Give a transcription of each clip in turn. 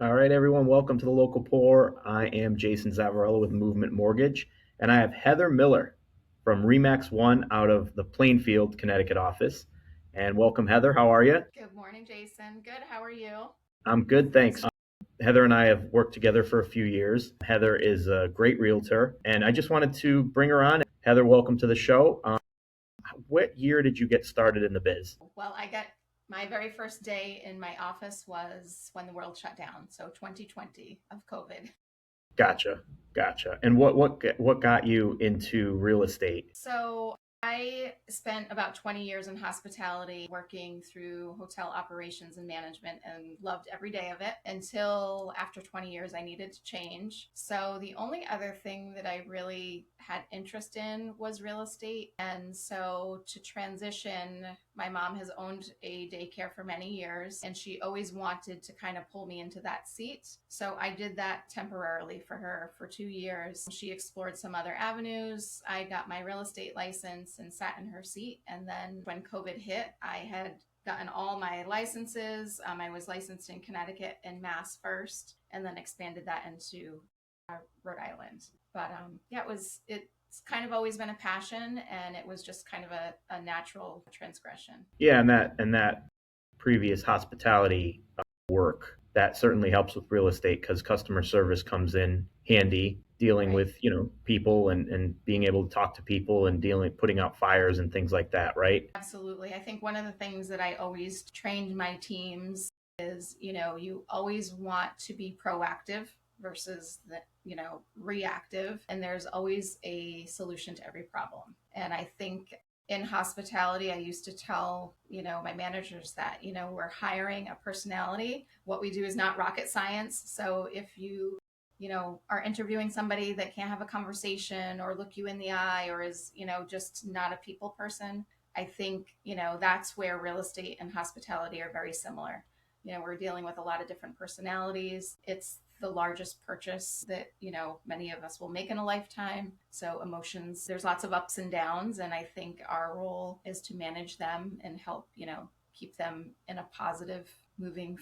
All right, everyone, welcome to the Local Pour. I am Jason Zavarella with Movement Mortgage, and I have Heather Miller from Remax One out of the Plainfield, Connecticut office. And welcome, Heather. How are you? Good morning, Jason. Good. How are you? I'm good, thanks. Heather and I have worked together for a few years. Heather is a great realtor, and I just wanted to bring her on. Heather, welcome to the show. What year did you get started in the biz? Well, I got my very first day in my office was when the world shut down. So 2020 of COVID. Gotcha, gotcha. And what got you into real estate? So I spent about 20 years in hospitality, working through hotel operations and management, and loved every day of it until after 20 years, I needed to change. So the only other thing that I really had interest in was real estate. And so to transition, my mom has owned a daycare for many years, and she always wanted to kind of pull me into that seat. So I did that temporarily for her for 2 years. She explored some other avenues. I got my real estate license and sat in her seat. And then when COVID hit, I had gotten all my licenses. I was licensed in Connecticut and Mass first, and then expanded that into Rhode Island. But yeah, it's kind of always been a passion, and it was just kind of a natural transgression. Yeah, and that previous hospitality work that certainly helps with real estate because customer service comes in handy dealing Right. with people and being able to talk to people and dealing putting out fires and things like that, right? Absolutely. I think one of the things that I always trained my teams is, you always want to be proactive versus reactive. And there's always a solution to every problem. And I think in hospitality, I used to tell, my managers that, we're hiring a personality. What we do is not rocket science. So if you are interviewing somebody that can't have a conversation or look you in the eye or is, just not a people person, I think, that's where real estate and hospitality are very similar. We're dealing with a lot of different personalities. It's the largest purchase that, many of us will make in a lifetime. So emotions, there's lots of ups and downs. And I think our role is to manage them and help, keep them in a positive moving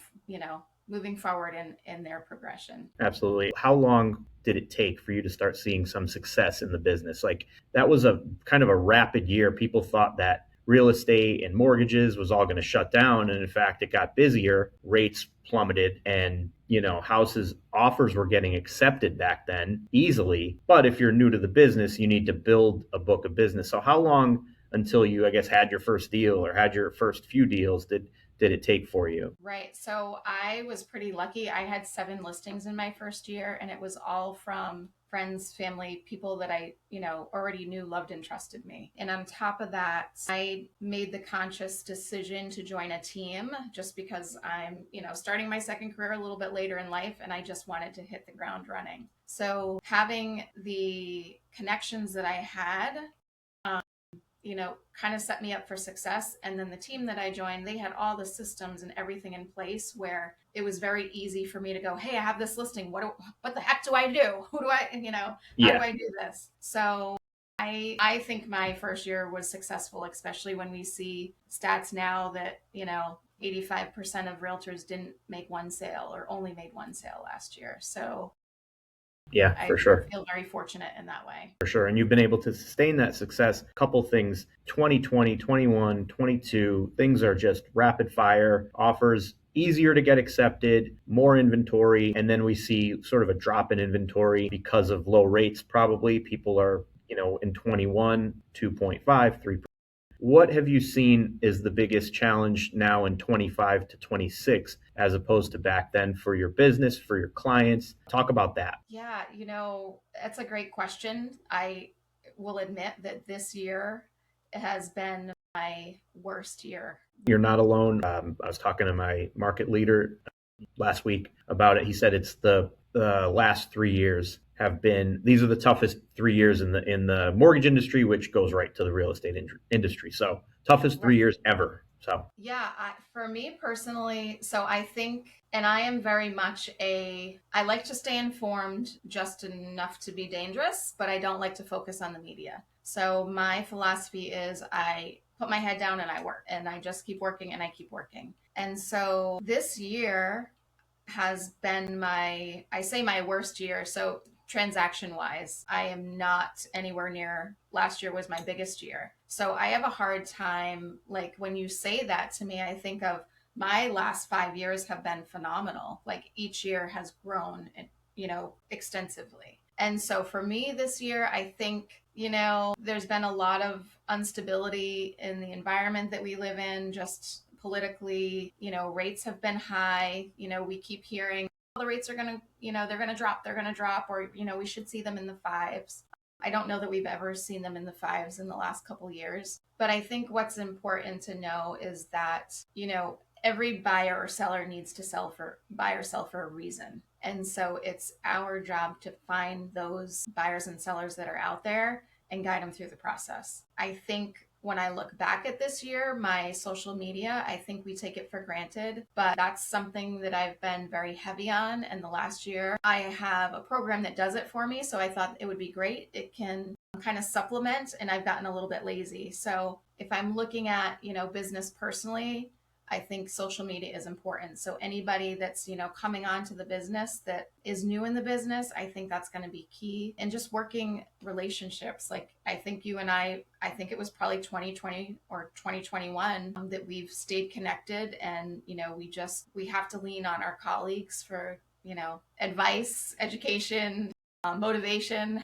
forward in their progression. Absolutely. How long did it take for you to start seeing some success in the business? Like that was a kind of a rapid year. People thought that real estate and mortgages was all going to shut down, and in fact it got busier. Rates plummeted, and houses offers were getting accepted back then easily. But if you're new to the business, you need to build a book of business. So how long until you, I guess, had your first deal or had your first few deals did it take for you? Right. So I was pretty lucky. I had 7 listings in my first year, and it was all from friends, family, people that I, already knew, loved, and trusted me. And on top of that, I made the conscious decision to join a team just because I'm, starting my second career a little bit later in life, and I just wanted to hit the ground running. So having the connections that I had, kind of set me up for success. And then the team that I joined, they had all the systems and everything in place where it was very easy for me to go, hey, I have this listing. What the heck do I do? Who do I, how do Yeah. I do this? So I think my first year was successful, especially when we see stats now that, 85% of realtors didn't make one sale or only made one sale last year. So Yeah, I for sure. feel very fortunate in that way. For sure. And you've been able to sustain that success. Couple things 2020, 21, 22, things are just rapid fire, offers easier to get accepted, more inventory. And then we see sort of a drop in inventory because of low rates, probably. People are, in 21, 2.5, 3. What have you seen is the biggest challenge now in 25 to 26 as opposed to back then for your business, for your clients? Talk about that. Yeah, that's a great question. I will admit that this year has been my worst year. You're not alone. I was talking to my market leader last week about it. He said it's the last 3 years have been these are the toughest 3 years in the mortgage industry, which goes right to the real estate industry. So toughest Right. 3 years ever. So Yeah, for me personally, so I think, and I am very much I like to stay informed just enough to be dangerous, but I don't like to focus on the media. So my philosophy is I put my head down and I work and I just keep working and I keep working. And so this year, has been I say my worst year. So transaction wise, I am not anywhere near last year was my biggest year. So I have a hard time, like when you say that to me, I think of my last 5 years have been phenomenal. Like each year has grown, extensively. And so for me this year, I think, there's been a lot of instability in the environment that we live in, just politically, rates have been high. We keep hearing the rates are going to, they're going to drop, or, we should see them in the fives. I don't know that we've ever seen them in the fives in the last couple years. But I think what's important to know is that, every buyer or seller needs to buy or sell for a reason. And so it's our job to find those buyers and sellers that are out there and guide them through the process. I think when I look back at this year, my social media, I think we take it for granted, but that's something that I've been very heavy on. And the last year, I have a program that does it for me. So I thought it would be great. It can kind of supplement, and I've gotten a little bit lazy. So if I'm looking at, business personally, I think social media is important. So anybody that's, coming onto the business that is new in the business, I think that's going to be key. And just working relationships. Like I think you and I think it was probably 2020 or 2021 that we've stayed connected, and, we have to lean on our colleagues for, advice, education, motivation.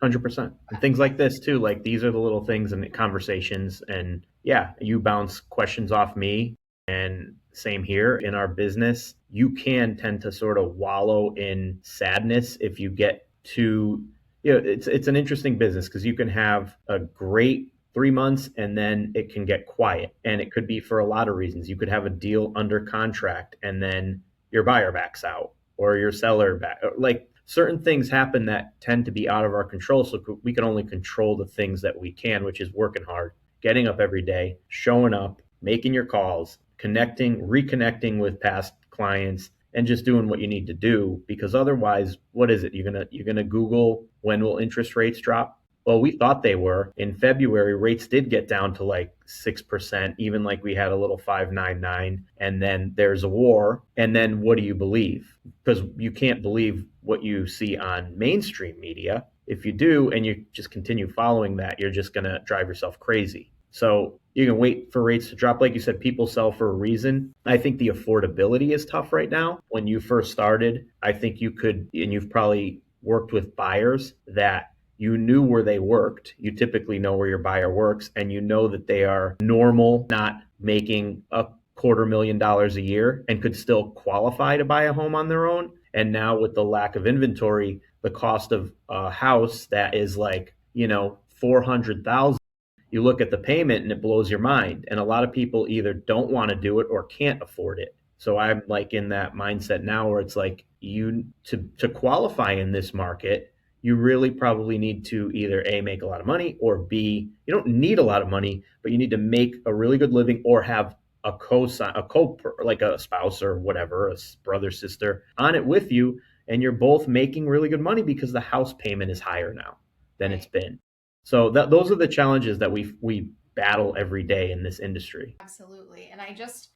100%. And things like this too, like these are the little things and conversations. And yeah, you bounce questions off me, and same here in our business. You can tend to sort of wallow in sadness if you get to, it's an interesting business because you can have a great 3 months and then it can get quiet. And it could be for a lot of reasons. You could have a deal under contract and then your buyer backs out or your seller back. Like certain things happen that tend to be out of our control. So we can only control the things that we can, which is working hard, getting up every day, showing up, making your calls, connecting, reconnecting with past clients, and just doing what you need to do. Because otherwise, what is it? You're gonna Google when will interest rates drop? Well, we thought they were. In February, rates did get down to like 6%, even like we had a little 5.99. And then there's a war. And then what do you believe? Because you can't believe what you see on mainstream media. If you do and you just continue following that, you're just going to drive yourself crazy. So you can wait for rates to drop. Like you said, people sell for a reason. I think the affordability is tough right now. When you first started, I think you could, and you've probably worked with buyers that you knew where they worked. You typically know where your buyer works, and you know that they are normal, not making $250,000 a year, and could still qualify to buy a home on their own. And now with the lack of inventory, the cost of a house that is like, 400,000, you look at the payment and it blows your mind. And a lot of people either don't want to do it or can't afford it. So I'm like in that mindset now where it's like you to qualify in this market, you really probably need to either A, make a lot of money, or B, you don't need a lot of money, but you need to make a really good living or have a like a spouse or whatever, a brother, sister on it with you. And you're both making really good money because the house payment is higher now than it's Right. been. So those are the challenges that we battle every day in this industry. Absolutely. And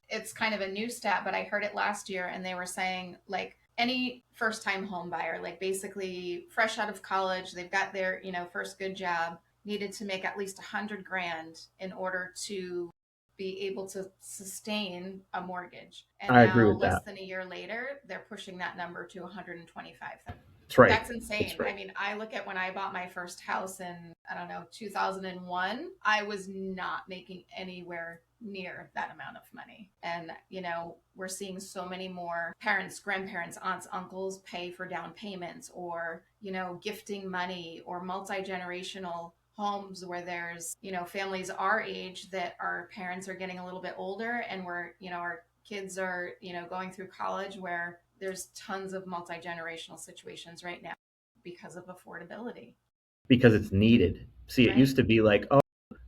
it's kind of a new stat, but I heard it last year and they were saying like any first time home buyer, like basically fresh out of college, they've got their, first good job, needed to make at least 100 grand in order to be able to sustain a mortgage. And I agree now with less that. than a year later, they're pushing that number to 125,000. That's right. That's That's insane. I right. mean, I look at when I bought my first house in, I don't know, 2001, I was not making anywhere near that amount of money. And, we're seeing so many more parents, grandparents, aunts, uncles pay for down payments or, gifting money or multi generational homes where there's, families our age that our parents are getting a little bit older and we're, our kids are, going through college where there's tons of multi-generational situations right now because of affordability. Because it's needed. See, it Right. used to be like, oh,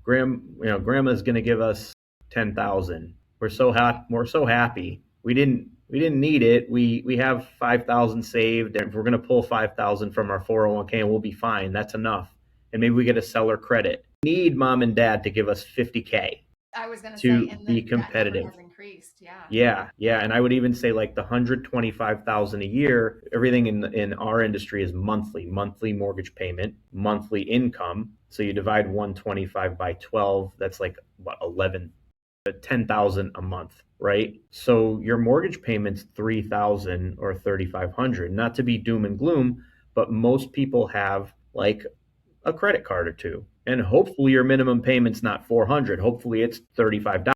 grandma's going to give us 10,000. We're so happy. We didn't need it. We have 5,000 saved, and if we're going to pull 5,000 from our 401k, and we'll be fine. That's enough. And maybe we get a seller credit. We need mom and dad to give us 50K I was going to say, to and be that number competitive. has increased. increased. Yeah. Yeah, yeah, and I would even say like the 125,000 a year. Everything in our industry is monthly mortgage payment, monthly income. So you divide 125 by 12. That's like what 11 10,000 a month, right? So your mortgage payment's 3,000 or 3,500. Not to be doom and gloom, but most people have like a credit card or two. And hopefully your minimum payment's not 400. Hopefully it's $35.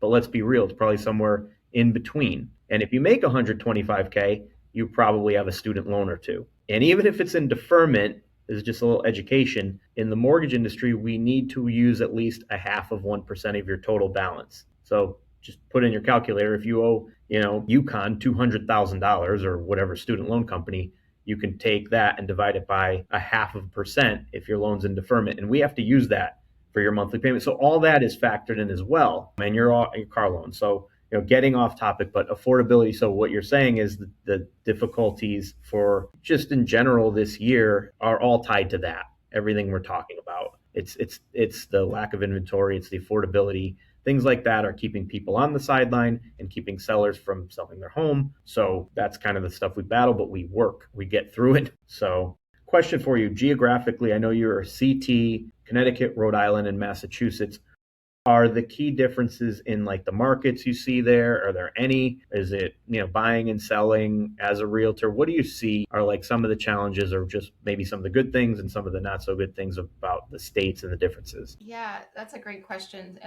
But let's be real, it's probably somewhere in between. And if you make 125K, you probably have a student loan or two. And even if it's in deferment, this is just a little education. In the mortgage industry, we need to use at least a half of 1% of your total balance. So just put in your calculator. If you owe, UConn $200,000 or whatever student loan company, you can take that and divide it by a half of a percent if your loan's in deferment. And we have to use that for your monthly payment. So all that is factored in as well, and your car loan. So getting off topic, but affordability. So what you're saying is the difficulties for just in general this year are all tied to that. Everything we're talking about. It's the lack of inventory. It's the affordability. Things like that are keeping people on the sideline and keeping sellers from selling their home. So that's kind of the stuff we battle, but we work. We get through it. So question for you geographically, I know you're a CT, Connecticut, Rhode Island, and Massachusetts. Are the key differences in like the markets you see there? Are there any? Is it, buying and selling as a realtor? What do you see are like some of the challenges or just maybe some of the good things and some of the not so good things about the states and the differences? Yeah, that's a great question.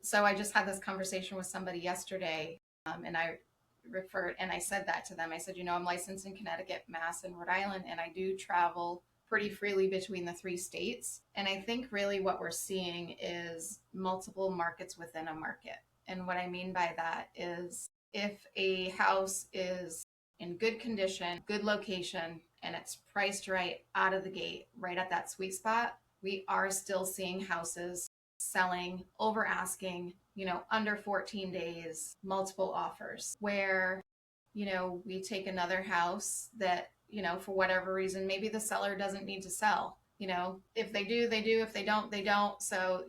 So I just had this conversation with somebody yesterday, and I referred and I said that to them. I said, I'm licensed in Connecticut, Mass, and Rhode Island, and I do travel pretty freely between the three states. And I think really what we're seeing is multiple markets within a market. And what I mean by that is if a house is in good condition, good location, and it's priced right out of the gate, right at that sweet spot, we are still seeing houses selling over asking, under 14 days, multiple offers. Where, we take another house that, for whatever reason, maybe the seller doesn't need to sell. If they do, they do. If they don't, they don't. So,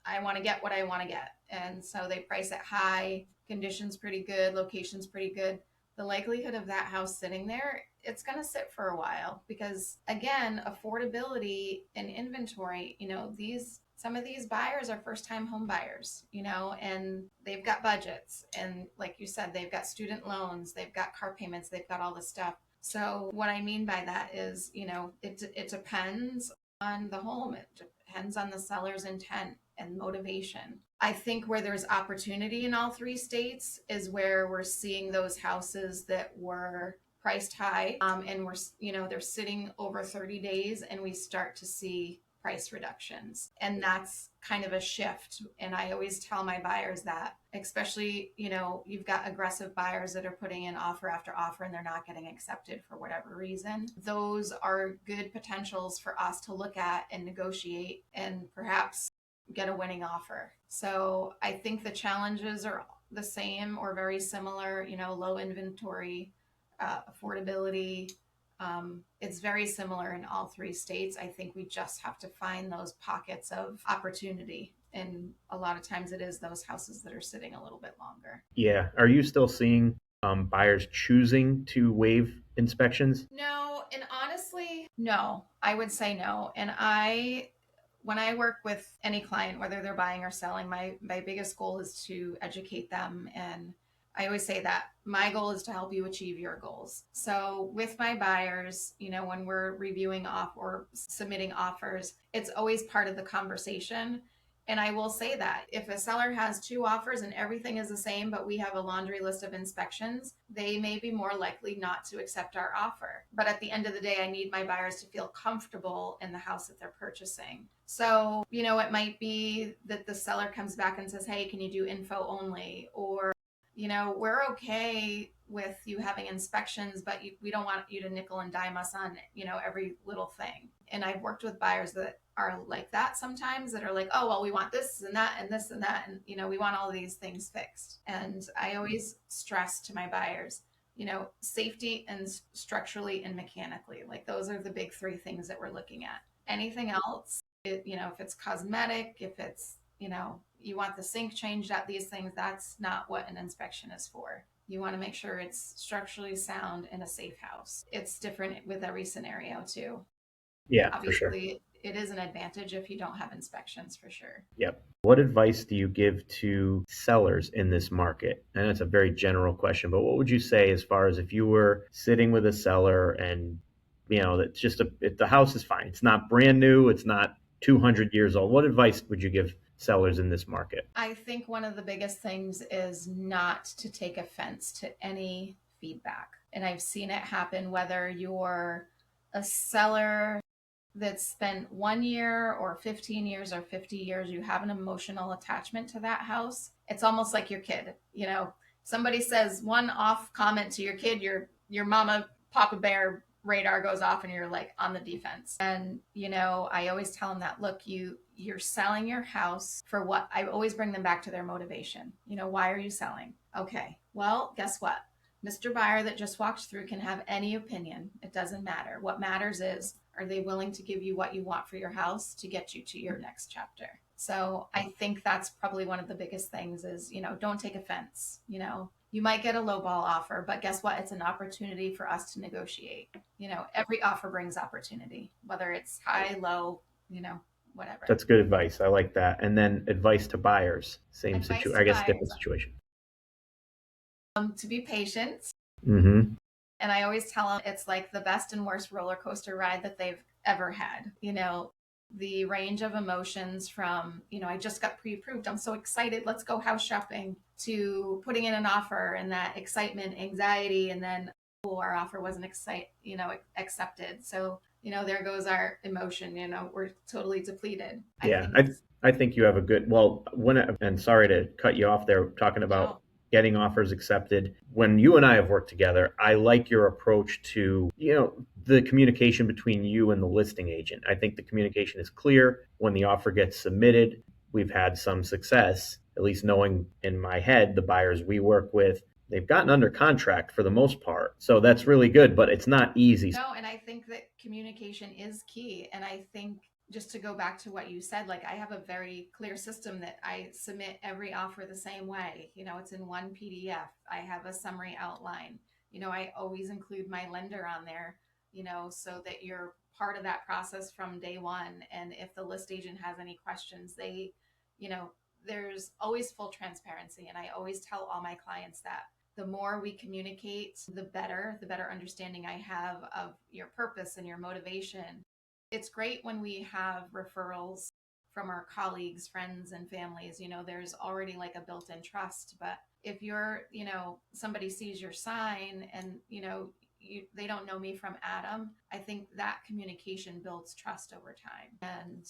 I want to get what I want to get. And so they price it high, conditions pretty good, location's pretty good. The likelihood of that house sitting there, it's going to sit for a while because again, affordability and inventory, some of these buyers are first time home buyers, and they've got budgets. And like you said, they've got student loans, they've got car payments, they've got all this stuff. So what I mean by that is, it depends on the home. It depends on the seller's intent and motivation. I think where there's opportunity in all three states is where we're seeing those houses that were priced high, and they're sitting over 30 days and we start to see price reductions. And that's kind of a shift. And I always tell my buyers that, especially, you've got aggressive buyers that are putting in offer after offer and they're not getting accepted for whatever reason. Those are good potentials for us to look at and negotiate and perhaps get a winning offer. So I think the challenges are the same or very similar, low inventory, affordability. It's very similar in all three states. I think we just have to find those pockets of opportunity. And a lot of times it is those houses that are sitting a little bit longer. Yeah. Are you still seeing buyers choosing to waive inspections? No, and honestly, no, I would say no. And when I work with any client, whether they're buying or selling, my biggest goal is to educate them. And I always say that my goal is to help you achieve your goals. So with my buyers, when we're reviewing off or submitting offers, it's always part of the conversation. And I will say that if a seller has two offers and everything is the same, but we have a laundry list of inspections, they may be more likely not to accept our offer. But at the end of the day, I need my buyers to feel comfortable in the house that they're purchasing. So, it might be that the seller comes back and says, hey, can you do info only? Or, we're okay with you having inspections, but we don't want you to nickel and dime us on, every little thing. And I've worked with buyers that are like that sometimes, that are like, oh, well, we want this and that and this and that. And, we want all these things fixed. And I always stress to my buyers, safety and structurally and mechanically, like those are the big three things that we're looking at. Anything else, if it's cosmetic, if it's you want the sink changed out, these things. That's not what an inspection is for. You want to make sure it's structurally sound in a safe house. It's different with every scenario too. Yeah, for sure. Obviously, it is an advantage if you don't have inspections for sure. Yep. What advice do you give to sellers in this market? And it's a very general question, but what would you say as far as if you were sitting with a seller and that's just the house is fine. It's not brand new. It's not 200 years old. What advice would you give sellers in this market? I think one of the biggest things is not to take offense to any feedback. And I've seen it happen whether you're a seller that's spent 1 year or 15 years or 50 years, you have an emotional attachment to that house. It's almost like your kid. Somebody says one off comment to your kid, your mama, Papa Bear radar goes off and you're like on the defense. And I always tell them that, look, you're selling your house for what? I always bring them back to their motivation. Why are you selling? Okay, well, guess what? Mr. Buyer that just walked through can have any opinion. It doesn't matter. What matters is, are they willing to give you what you want for your house to get you to your next chapter? So I think that's probably one of the biggest things is, don't take offense. You might get a lowball offer, but guess what? It's an opportunity for us to negotiate. Every offer brings opportunity, whether it's high, low, whatever. That's good advice. I like that. And then advice to buyers. Same Advice situation. to I guess different buyers, situation. to be patient. Mm-hmm. And I always tell them it's like the best and worst roller coaster ride that they've ever had. The range of emotions from, I just got pre approved. I'm so excited. Let's go house shopping, to putting in an offer and that excitement, anxiety, and then, oh, our offer wasn't accepted. So, there goes our emotion. We're totally depleted. I Yeah, think I I think you have a good well and sorry to cut you off there talking about no, getting offers accepted. When you and I have worked together, I like your approach to, the communication between you and the listing agent. I think the communication is clear when the offer gets submitted. We've had some success, at least knowing in my head the buyers we work with, they've gotten under contract for the most part. So that's really good, but it's not easy. no, and I think that communication is key. And I think just to go back to what you said, like I have a very clear system that I submit every offer the same way. It's in one PDF. I have a summary outline. I always include my lender on there, so that you're part of that process from day one. And if the list agent has any questions, you know, there's always full transparency. And I always tell all my clients that the more we communicate, the better understanding I have of your purpose and your motivation. It's great when we have referrals from our colleagues, friends, and families. There's already like a built in trust. But if somebody sees your sign and, they don't know me from Adam, I think that communication builds trust over time. And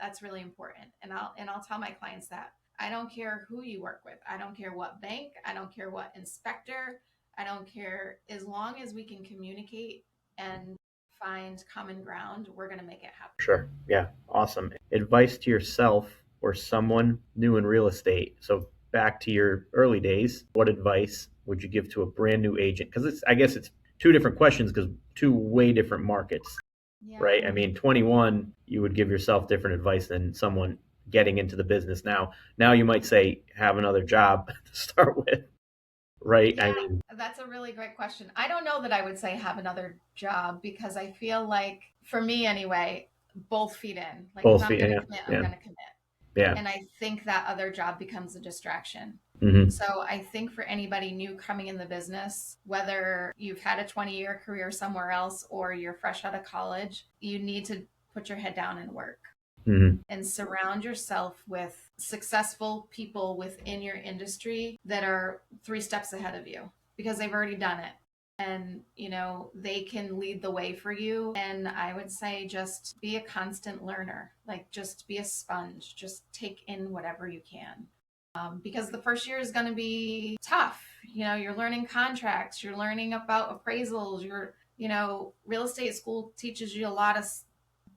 that's really important. And I'll tell my clients that I don't care who you work with. I don't care what bank. I don't care what inspector. I don't care. As long as we can communicate and find common ground, we're going to make it happen. Sure. Yeah. Awesome. Advice to yourself or someone new in real estate. So back to your early days, what advice would you give to a brand new agent? Because I guess it's two different questions because two way different markets, Yeah. right? I mean, 21, you would give yourself different advice than someone getting into the business now. Now you might say have another job to start with, right? I Yeah, mean, that's a really great question. I don't know that I would say have another job because I feel like, for me anyway, both feed in. Like if both I'm feet. going to Yeah. commit, I'm Yeah. going to commit. Yeah. And I think that other job becomes a distraction. Hmm. So I think for anybody new coming in the business, whether you've had a 20-year career somewhere else or you're fresh out of college, you need to put your head down and work Hmm. and surround yourself with successful people within your industry that are 3 steps ahead of you because they've already done it. And, they can lead the way for you. And I would say just be a constant learner, like just be a sponge, just take in whatever you can. Because the first year is going to be tough. You're learning contracts, you're learning about appraisals, real estate school teaches you a lot of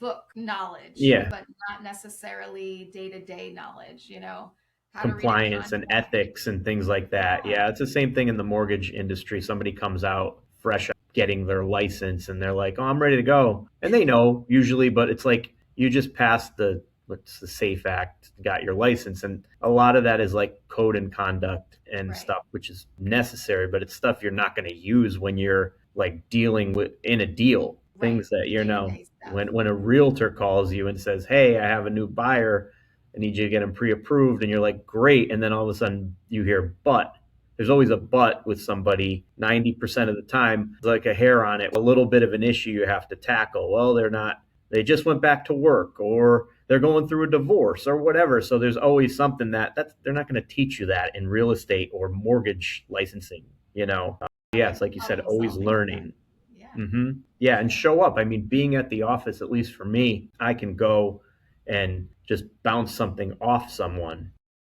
book knowledge, Yeah. but not necessarily day to day knowledge, how to read a Compliance and contract. ethics and things like that. Yeah. Yeah, it's the same thing in the mortgage industry. Somebody comes out fresh getting their license and they're like, "Oh, I'm ready to go." And they know usually, but it's like you just passed the what's the SAFE Act, got your license. And a lot of that is like code and conduct and Right. stuff, which is necessary, but it's stuff you're not going to use when you're like dealing with in a deal. Right. Things that, The day-to-day stuff. when a realtor calls you and says, "Hey, I have a new buyer. I need you to get them pre-approved," and you're like, "Great," and then all of a sudden you hear, "But." There's always a but with somebody 90% of the time, like a hair on it, a little bit of an issue you have to tackle. Well, they just went back to work, or they're going through a divorce or whatever. So there's always something they're not going to teach you that in real estate or mortgage licensing, you know? Yeah, Like it's like you said, problem always solving stuff. learning. Yeah, for Yeah, and sure. show up. I mean, being at the office, at least for me, I can go and just bounce something off someone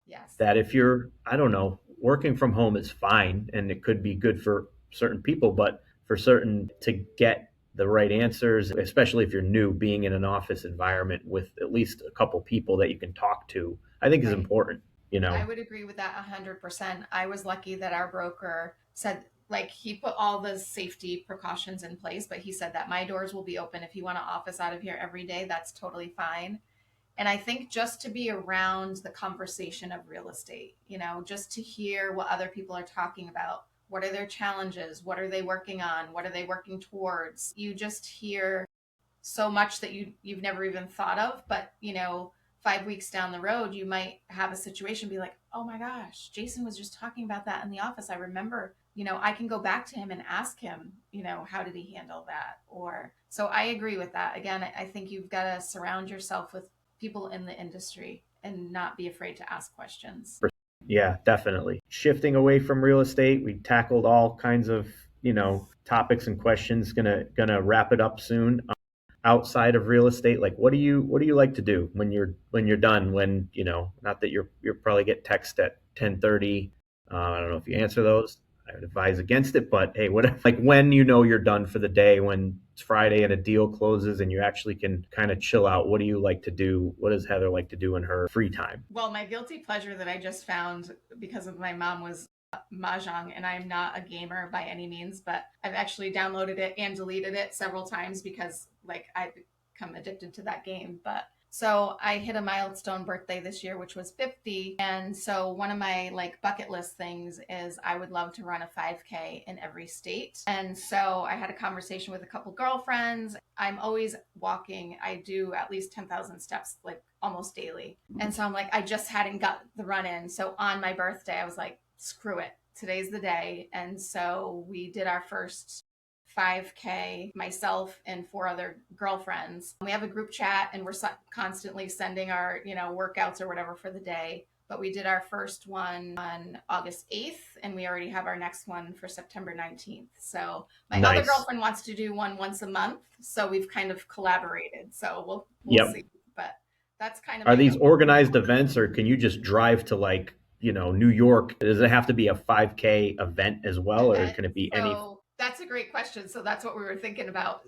Yes. that if you're, I don't know, working from home is fine and it could be good for certain people, but for certain to get the right answers, especially if you're new, being in an office environment with at least a couple people that you can talk to, I think is Right. important, you I know. would agree with that 100%. I was lucky that our broker said, like, he put all the safety precautions in place, but he said that my doors will be open. If you want to office out of here every day, that's totally fine. And I think just to be around the conversation of real estate, just to hear what other people are talking about. What are their challenges? What are they working on? What are they working towards? You just hear so much that you've never even thought of, but 5 weeks down the road you might have a situation, be like, oh my gosh, Jason was just talking about that in the office. I remember, I can go back to him and ask him, how did he handle that? Or so I agree with that. Again, I think you've got to surround yourself with people in the industry and not be afraid to ask questions. Yeah, definitely. Shifting away from real estate, we tackled all kinds of, topics and questions. Gonna wrap it up soon. Outside of real estate, like what do you like to do when you're done, when not that you're probably get text at 10:30. I don't know if you answer those. I would advise against it, but hey, what like when you're done for the day, when it's Friday and a deal closes and you actually can kind of chill out, what do you like to do? What does Heather like to do in her free time? Well, my guilty pleasure that I just found because of my mom was Mahjong, and I'm not a gamer by any means, but I've actually downloaded it and deleted it several times because, like, I've become addicted to that game. But so I hit a milestone birthday this year, which was 50. And so one of my like bucket list things is I would love to run a 5K in every state. And so I had a conversation with a couple girlfriends. I'm always walking. I do at least 10,000 steps like almost daily. And so I'm like, I just hadn't got the run in. So on my birthday, I was like, screw it. Today's the day. And so we did our first 5K, myself and four other girlfriends. We have a group chat and we're constantly sending our, workouts or whatever for the day. But we did our first one on August 8th, and we already have our next one for September 19th. So my other Nice. girlfriend wants to do one once a month. So we've kind of collaborated. So we'll Yep. see. But that's kind of Are my these guilty. organized events, or can you just drive to like, New York? Does it have to be a 5K event as well, or Event. can it be any? So that's a great question. So that's what we were thinking about.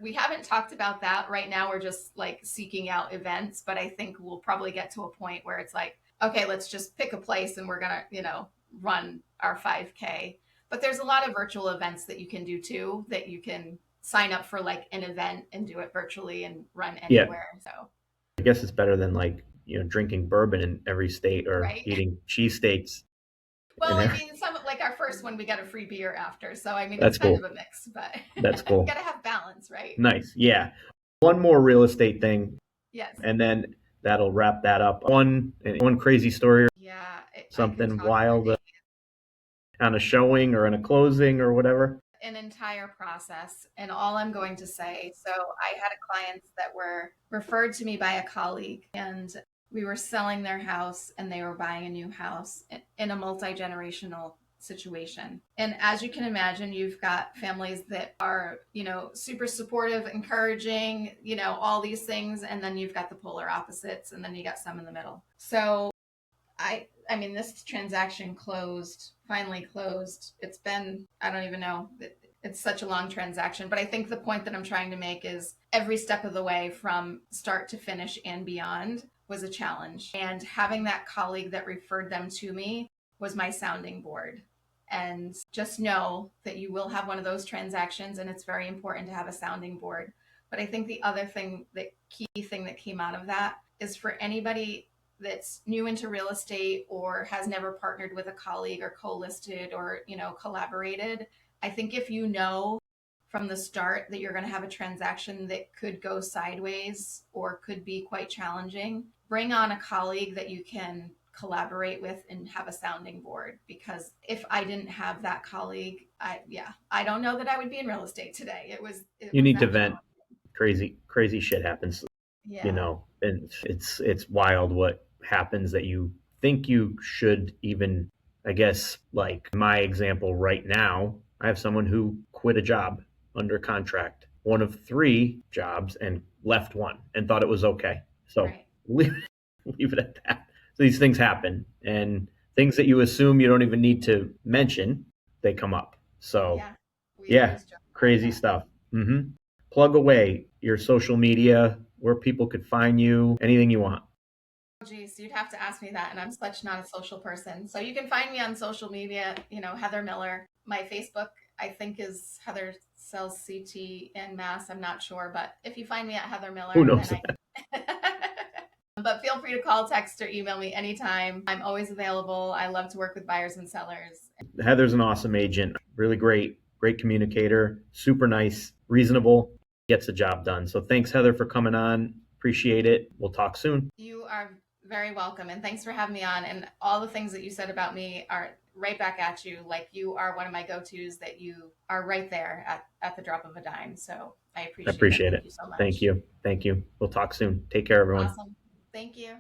We haven't talked about that right now. We're just like seeking out events, but I think we'll probably get to a point where it's like, okay, let's just pick a place and we're going to, run our 5K. But there's a lot of virtual events that you can do too, that you can sign up for like an event and do it virtually and run Yeah, anywhere. So, I guess it's better than like, drinking bourbon in every state or right. eating cheesesteaks Well, in I every. mean, some like our first one, we got a free beer after, so I mean, it's That's kind of cool. a mix, but That's cool. gotta have balance, right? Nice. Yeah. One more real estate thing, Yes. and then that'll wrap that up. One crazy story, or Yeah, I could something talk for wild days. on a showing or on a closing or whatever. An entire process, and all I'm going to say. So I had clients that were referred to me by a colleague, and we were selling their house, and they were buying a new house in a multi generational situation. And as you can imagine, you've got families that are, super supportive, encouraging, all these things, and then you've got the polar opposites, and then you got some in the middle. So I mean, this transaction finally closed. It's been, I don't even know. It's such a long transaction, but I think the point that I'm trying to make is every step of the way from start to finish and beyond was a challenge. And having that colleague that referred them to me was my sounding board. And just know that you will have one of those transactions, and it's very important to have a sounding board. But I think the other thing, the key thing that came out of that is for anybody that's new into real estate or has never partnered with a colleague or co-listed or, collaborated. I think if you know from the start that you're going to have a transaction that could go sideways or could be quite challenging, bring on a colleague that you can collaborate with and have a sounding board. Because if I didn't have that colleague, I don't know that I would be in real estate today. It You was need to that vent. challenging. Crazy shit happens, Yeah. and it's wild what happens that you think you should even, I guess, like my example right now, I have someone who quit a job under contract, one of three jobs, and left one and thought it was okay. So Right. leave it at that. So these things happen, and things that you assume you don't even need to mention, they come up. So Yeah. We yeah, always joke about crazy that. stuff. Hmm. Plug away your social media, where people could find you, anything you want. Oh, geez, you'd have to ask me that, and I'm such not a social person. So you can find me on social media, Heather Miller. My Facebook, I think, is Heather Sells CT in Mass. I'm not sure, but if you find me at Heather Who Miller, then knows? I. But feel free to call, text, or email me anytime. I'm always available. I love to work with buyers and sellers. Heather's an awesome agent, really great communicator, super nice, reasonable, gets the job done. So thanks, Heather, for coming on. Appreciate it. We'll talk soon. You are very welcome, and thanks for having me on. And all the things that you said about me are right back at you. Like, you are one of my go-tos, that you are right there at the drop of a dime. So I I appreciate it. appreciate Thank it. you so Thank much. you. Thank you. We'll talk soon. Take care, everyone. Awesome. Thank you.